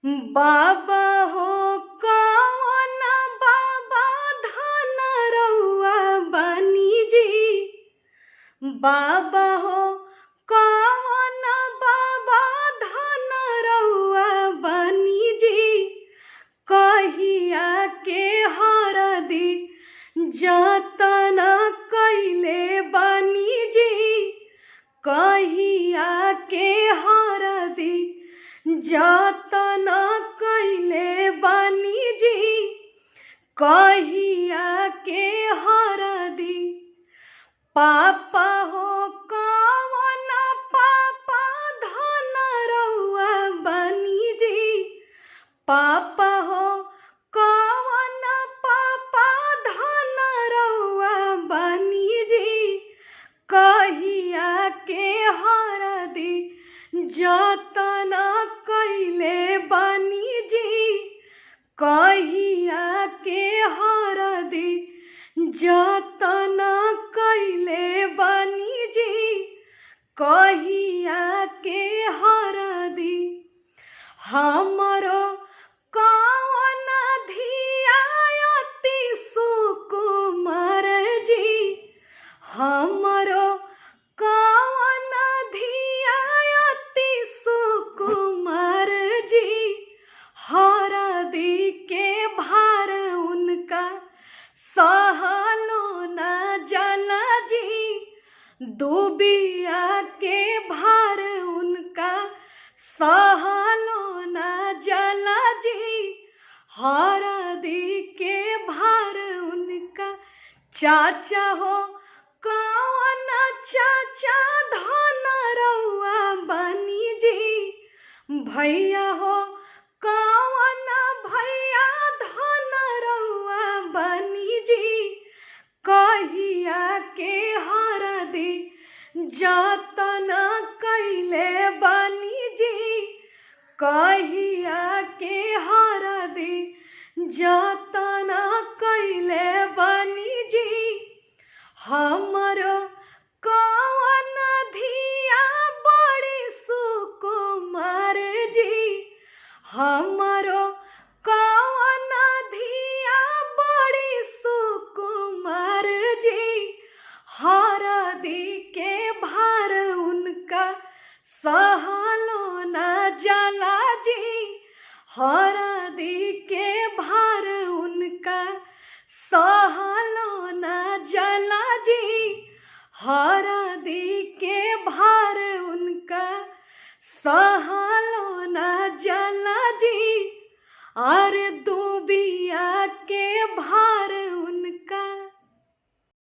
बाबा हो कौन बाबा धन रउआ बनी जी। बाबा हो कौन बाबा धन रउआ बनी जी। कहिया के हरदी जतन कैले बनी जी। कहिया के हरदी जतन कैले बनी जी। कहिया के हरदी पापा हो कौन पापा धन रउआ बनी जी। पापा हो कौन पापा धन रउआ बनी जी। कहिया के हरदी जतन कैले बनी जी। कहिया के हरदी जतन कैले बनी जी। कहिया के हरदी हमरो कौन धियायति सुकुमार जी। हमरो कौन धियायति सुकुमार जी। हरदी के भार उनका सहलो न जाला जी। दुबिया के भार उनका सहलो न जाला जी। हरदी के भार उनका चाचा हो कौन चाचा धन रउआ बनी जी। भैया हो कौन भैया धन रउआ बनी जी। कहिया के हरदी जतन कैले बनी जी। कहिया के हरदी जतन कैले बनी जी। हमरो कौन धिया बड़ी सुकुमार जी। हमरो कौन धिया बड़ी सुकुमार जी। हरदी के भार उनका सहलो न जाला जी। हरदी के भार उनका सहलो न जाला जी। हरदी के भार उनका सहलो न जाला जी। अरे दुबिया के भार